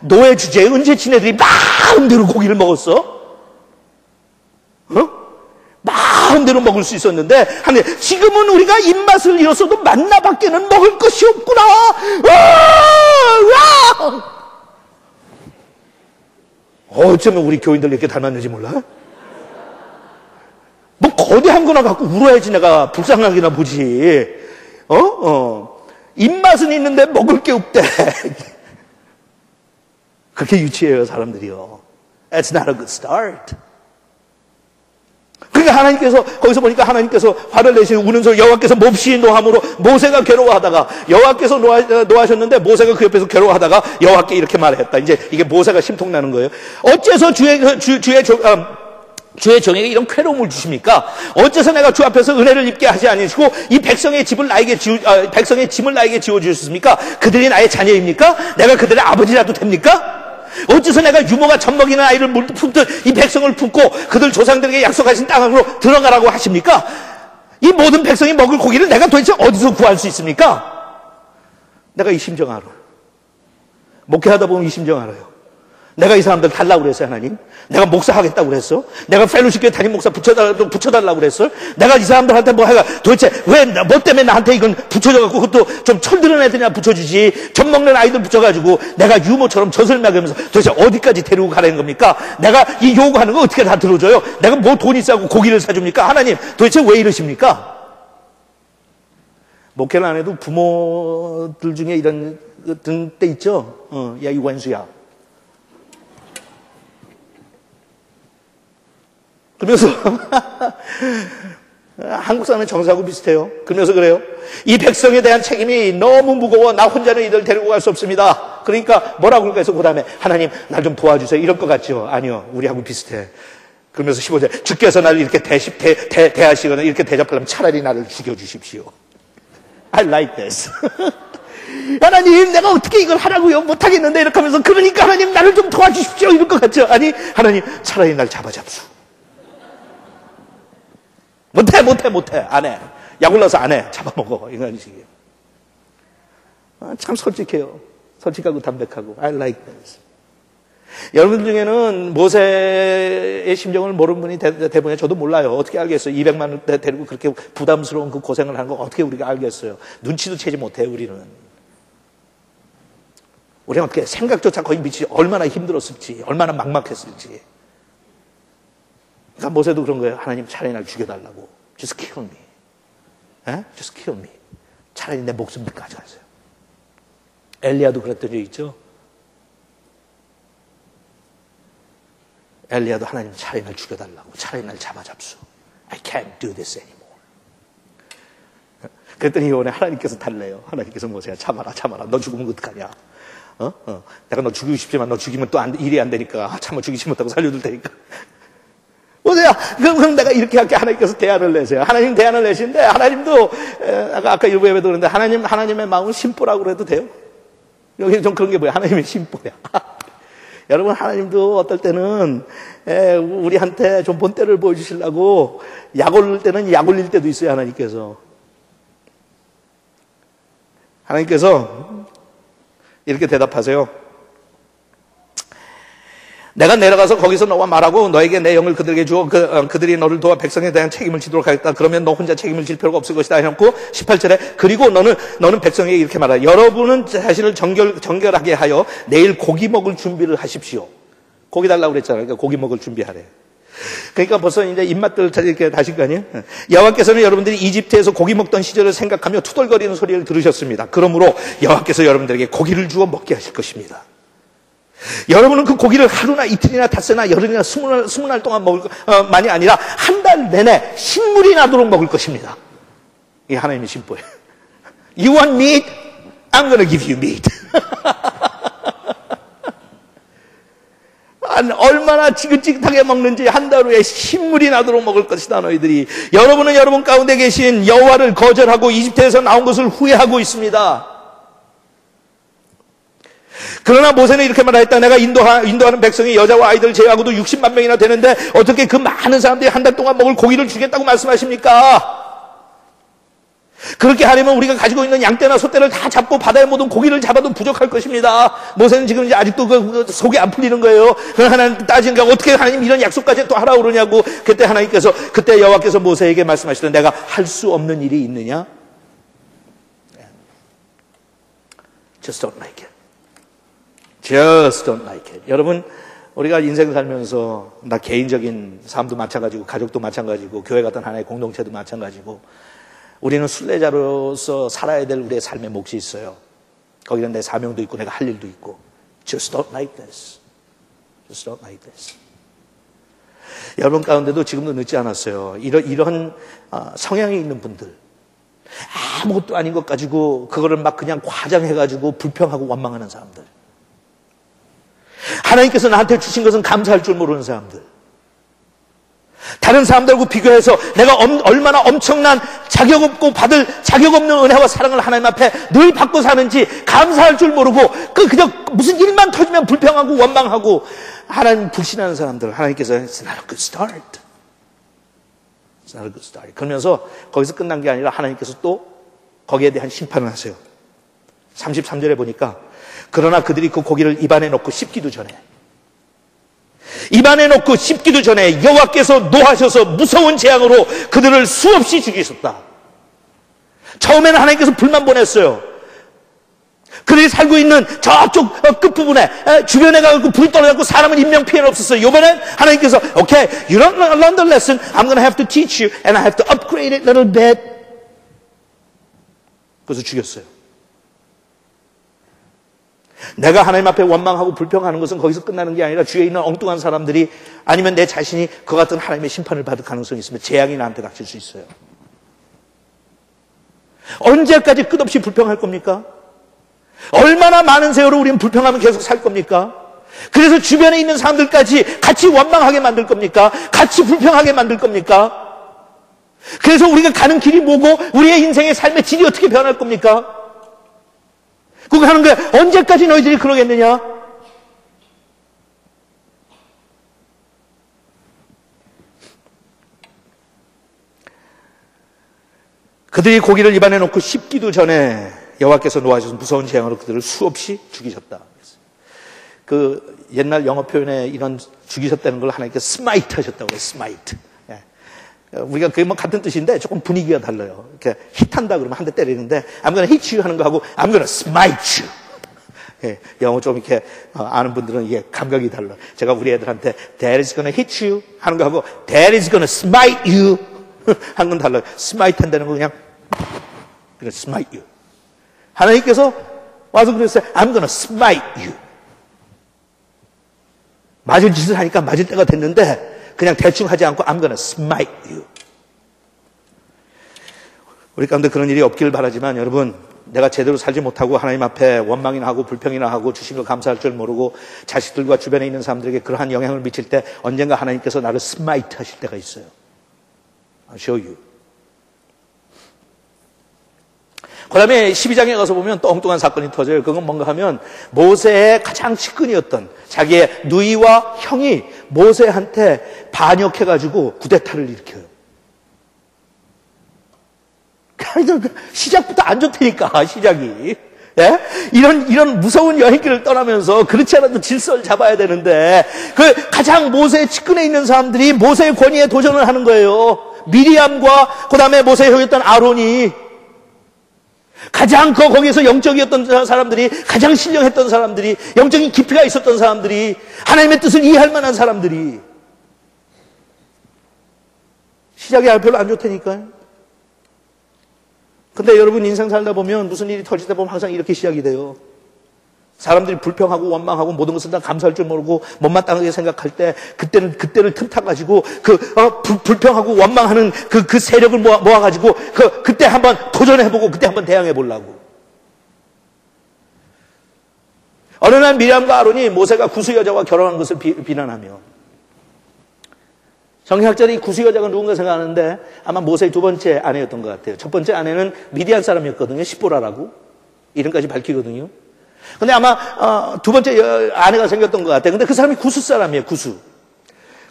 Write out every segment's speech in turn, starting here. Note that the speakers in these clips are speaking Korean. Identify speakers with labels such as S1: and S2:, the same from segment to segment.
S1: 노예 주제에 언제 지네들이 마음대로 고기를 먹었어? 마음대로 먹을 수 있었는데, 하나님, 지금은 우리가 입맛을 잃었어도 만나밖에는 먹을 것이 없구나. 어쩌면 우리 교인들 이렇게 닮았는지 몰라? 뭐 거대한 거나 갖고 울어야지 내가 불쌍하게나 보지. 입맛은 있는데 먹을 게 없대. 그렇게 유치해요, 사람들이요. That's not a good start. 그러니까 하나님께서, 거기서 보니까 하나님께서 화를 내시는 우는 소리, 여호와께서 몹시 노함으로 모세가 괴로워하다가, 여호와께서 노하셨는데 모세가 그 옆에서 괴로워하다가 여호와께 이렇게 말했다. 이제 이게 모세가 심통나는 거예요. 어째서 주의 종에게 이런 괴로움을 주십니까? 어째서 내가 주 앞에서 은혜를 입게 하지 아니시고 이 백성의 짐을 나에게 지워 주셨습니까? 그들이 나의 자녀입니까? 내가 그들의 아버지라도 됩니까? 어째서 내가 유모가 젖먹이는 아이를 품듯 이 백성을 품고 그들 조상들에게 약속하신 땅으로 들어가라고 하십니까? 이 모든 백성이 먹을 고기를 내가 도대체 어디서 구할 수 있습니까? 내가 이 심정 알아. 목회하다 보면 이 심정 알아요. 내가 이 사람들 달라고 그랬어요, 하나님. 내가 목사하겠다고 그랬어. 내가 펠로십교회 담임 목사 붙여달라고 그랬어. 내가 이 사람들한테 뭐 해가 도대체 뭐 때문에 나한테 이건 붙여줘갖고 그것도 좀 철드는 애들이나 붙여주지. 젖 먹는 아이들 붙여가지고 내가 유모처럼 젖을 먹으면서 도대체 어디까지 데리고 가라는 겁니까? 내가 이 요구하는 거 어떻게 다 들어줘요? 내가 뭐 돈이 싸고 고기를 사줍니까? 하나님, 도대체 왜 이러십니까? 목회를 안 해도 부모들 중에 이런 때 있죠? 야, 이 원수야. 그러면서 한국 사람의 정서하고 비슷해요. 그러면서 그래요. 이 백성에 대한 책임이 너무 무거워. 나 혼자는 이들 데리고 갈 수 없습니다. 그러니까 뭐라고 그럴까 해서 그 다음에 하나님 날 좀 도와주세요. 이럴 것 같죠? 아니요. 우리하고 비슷해. 그러면서 15절 주께서 나를 이렇게 대하시거나 이렇게 대접하려면 차라리 나를 죽여주십시오. I like this. 하나님 내가 어떻게 이걸 하라고요? 못하겠는데 이렇게 하면서 그러니까 하나님 나를 좀 도와주십시오. 이럴 것 같죠? 아니 하나님 차라리 날 잡아잡수. 못해. 안 해. 약 올라서 안 해. 잡아먹어. 이런 식이에요. 참 솔직해요. 솔직하고 담백하고. I like this. 여러분들 중에는 모세의 심정을 모르는 분이 대부분이에요. 저도 몰라요. 어떻게 알겠어요? 200만을 데리고 그렇게 부담스러운 그 고생을 하는 거 어떻게 우리가 알겠어요? 눈치도 채지 못해요, 우리는. 우리는 어떻게 생각조차 거의 미치지. 얼마나 힘들었을지, 얼마나 막막했을지. 그러니까 모세도 그런 거예요. 하나님 차라리 날 죽여달라고. Just kill me. Just kill me. 차라리 내 목숨 가져가세요. 엘리야도 그랬던 적 있죠. 엘리야도 하나님 차라리 날 죽여달라고. 차라리 날 잡아잡수. I can't do this anymore. 그랬더니 이번에 하나님께서 달래요. 하나님께서 모세야 참아라. 너 죽으면 어떡하냐. 내가 너 죽이고 싶지만 너 죽이면 또 일이 안 되니까 참아 죽이지 못하고 살려둘 테니까. 보세요. 그럼 내가 이렇게 할게. 하나님께서 대안을 내세요. 하나님 대안을 내시는데, 하나님도, 아까 일부 예배도 그랬는데, 하나님의 마음은 심보라고 그래도 돼요. 여기 좀 그런 게 뭐야? 하나님의 심보야. 여러분, 하나님도 어떨 때는, 우리한테 좀 본때를 보여주시려고, 약 올릴 때는 약 올릴 때도 있어요, 하나님께서. 하나님께서, 이렇게 대답하세요. 내가 내려가서 거기서 너와 말하고 너에게 내 영을 그들에게 주어 그들이 너를 도와 백성에 대한 책임을 지도록 하겠다. 그러면 너 혼자 책임을 질 필요가 없을 것이다. 해놓고 18절에 그리고 너는 백성에게 이렇게 말하라. 여러분은 자신을 정결하게 하여 내일 고기 먹을 준비를 하십시오. 고기 달라고 그랬잖아요. 그러니까 고기 먹을 준비하래. 그러니까 벌써 이제 입맛들 이렇게 다신 거 아니에요? 여호와께서는 여러분들이 이집트에서 고기 먹던 시절을 생각하며 투덜거리는 소리를 들으셨습니다. 그러므로 여호와께서 여러분들에게 고기를 주어 먹게 하실 것입니다. 여러분은 그 고기를 하루나 이틀이나 닷새나 열흘이나 20날 동안 먹을 만이 아니라 한 달 내내 신물이 나도록 먹을 것입니다. 이게 하나님의 심보예요. You want meat? I'm going to give you meat. 얼마나 지긋지긋하게 먹는지 한 달 후에 신물이 나도록 먹을 것이다 너희들이. 여러분은 여러분 가운데 계신 여호와를 거절하고 이집트에서 나온 것을 후회하고 있습니다. 그러나 모세는 이렇게 말했다. 내가 인도하는 백성이 여자와 아이들 제외하고도 60만 명이나 되는데 어떻게 그 많은 사람들이 한 달 동안 먹을 고기를 주겠다고 말씀하십니까? 그렇게 하려면 우리가 가지고 있는 양떼나 소떼를 다 잡고 바다에 모든 고기를 잡아도 부족할 것입니다. 모세는 지금 이제 아직도 그 속이 안 풀리는 거예요. 그럼 하나님 따지니까 어떻게 하나님 이런 약속까지 또 하라고 그러냐고. 그때 여호와께서 모세에게 말씀하시던 내가 할 수 없는 일이 있느냐? Just don't like it. Just don't like it. 여러분, 우리가 인생 살면서 나 개인적인 삶도 마찬가지고 가족도 마찬가지고 교회 같은 하나의 공동체도 마찬가지고 우리는 순례자로서 살아야 될 우리의 삶의 몫이 있어요. 거기는 내 사명도 있고 내가 할 일도 있고. Just don't like this. Just don't like this. 여러분 가운데도 지금도 늦지 않았어요. 이런 성향이 있는 분들. 아무것도 아닌 것 가지고 그거를 막 그냥 과장해가지고 불평하고 원망하는 사람들. 하나님께서 나한테 주신 것은 감사할 줄 모르는 사람들. 다른 사람들하고 비교해서 내가 얼마나 엄청난 자격 없고 받을 자격 없는 은혜와 사랑을 하나님 앞에 늘 받고 사는지 감사할 줄 모르고 그냥 무슨 일만 터지면 불평하고 원망하고 하나님 불신하는 사람들. 하나님께서 It's not a good start. It's not a good start. 그러면서 거기서 끝난 게 아니라 하나님께서 또 거기에 대한 심판을 하세요. 33절에 보니까 그러나 그들이 그 고기를 입안에 넣고 씹기도 전에 여호와께서 노하셔서 무서운 재앙으로 그들을 수없이 죽이셨다. 처음에는 하나님께서 불만 보냈어요. 그들이 살고 있는 저쪽 끝부분에 주변에 가고 불이 떨어졌고 사람은 인명피해는 없었어요. 이번엔 하나님께서 Okay, you don't learn the lesson. I'm going to have to teach you and I have to upgrade it a little bit. 그래서 죽였어요. 내가 하나님 앞에 원망하고 불평하는 것은 거기서 끝나는 게 아니라 주위에 있는 엉뚱한 사람들이 아니면 내 자신이 그 같은 하나님의 심판을 받을 가능성이 있으면 재앙이 나한테 닥칠 수 있어요. 언제까지 끝없이 불평할 겁니까? 얼마나 많은 세월을 우리는 불평하면 계속 살 겁니까? 그래서 주변에 있는 사람들까지 같이 원망하게 만들 겁니까? 같이 불평하게 만들 겁니까? 그래서 우리가 가는 길이 뭐고 우리의 인생의 삶의 질이 어떻게 변할 겁니까? 그거 하는 거야. 언제까지 너희들이 그러겠느냐? 그들이 고기를 입안에 넣고 씹기도 전에 여호와께서 노하셔서 무서운 재앙으로 그들을 수없이 죽이셨다. 그 옛날 영어 표현에 이런 죽이셨다는 걸 하나님께서 스마이트 하셨다고 해요. 스마이트. 우리가 그게 뭐 같은 뜻인데 조금 분위기가 달라요. 이렇게 hit한다 그러면 한 대 때리는데 I'm gonna hit you 하는 거하고 I'm gonna smite you. 영어 좀 이렇게 아는 분들은 이게 감각이 달라. 제가 우리 애들한테 Dad is gonna hit you 하는 거하고 Dad is gonna smite you 하는 건 달라요. smite 한다는 거 그냥 smite you. 하나님께서 와서 그랬어요. I'm gonna smite you. 맞을 짓을 하니까 맞을 때가 됐는데 그냥 대충 하지 않고 I'm gonna smite you. 우리 가운데 그런 일이 없기를 바라지만 여러분, 내가 제대로 살지 못하고 하나님 앞에 원망이나 하고 불평이나 하고 주신 걸 감사할 줄 모르고 자식들과 주변에 있는 사람들에게 그러한 영향을 미칠 때 언젠가 하나님께서 나를 smite 하실 때가 있어요. I'll show you. 그 다음에 12장에 가서 보면 또 엉뚱한 사건이 터져요. 그건 뭔가 하면 모세의 가장 측근이었던 자기의 누이와 형이 모세한테 반역해가지고 구데타를 일으켜요. 시작부터 안 좋다니까, 시작이. 예? 이런 무서운 여행길을 떠나면서 그렇지 않아도 질서를 잡아야 되는데 그 가장 모세의 측근에 있는 사람들이 모세의 권위에 도전을 하는 거예요. 미리암과 그 다음에 모세의 형이었던 아론이 가장 거기에서 영적이었던 사람들이, 가장 신령했던 사람들이, 영적인 깊이가 있었던 사람들이, 하나님의 뜻을 이해할 만한 사람들이 시작이 별로 안 좋다니까요. 근데 여러분 인생 살다 보면 무슨 일이 터질 때 보면 항상 이렇게 시작이 돼요. 사람들이 불평하고 원망하고 모든 것을 다 감사할 줄 모르고 못마땅하게 생각할 때 그때를 틈타가지고 불평하고 원망하는 그 세력을 모아가지고 그때 한번 도전해보고 그때 한번 대항해보려고. 어느 날 미리암과 아론이 모세가 구스 여자와 결혼한 것을 비난하며, 성경학자들이 이 구스 여자가 누군가 생각하는데 아마 모세의 두 번째 아내였던 것 같아요. 첫 번째 아내는 미디안 사람이었거든요. 시보라라고. 이름까지 밝히거든요. 근데 아마 두 번째 아내가 생겼던 것 같아요. 근데 그 사람이 구스 사람이에요. 구스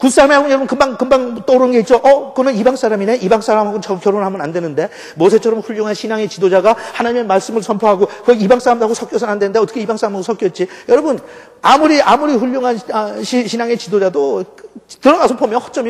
S1: 굿사람하고 여러분 금방 떠오르는 게 있죠. 그는 이방 사람이네. 이방 사람하고 결혼하면 안 되는데. 모세처럼 훌륭한 신앙의 지도자가 하나님의 말씀을 선포하고 그 이방 사람하고 섞여서는 안 되는데 어떻게 이방 사람하고 섞였지? 여러분 아무리 훌륭한 신앙의 지도자도 들어가서 보면 허점이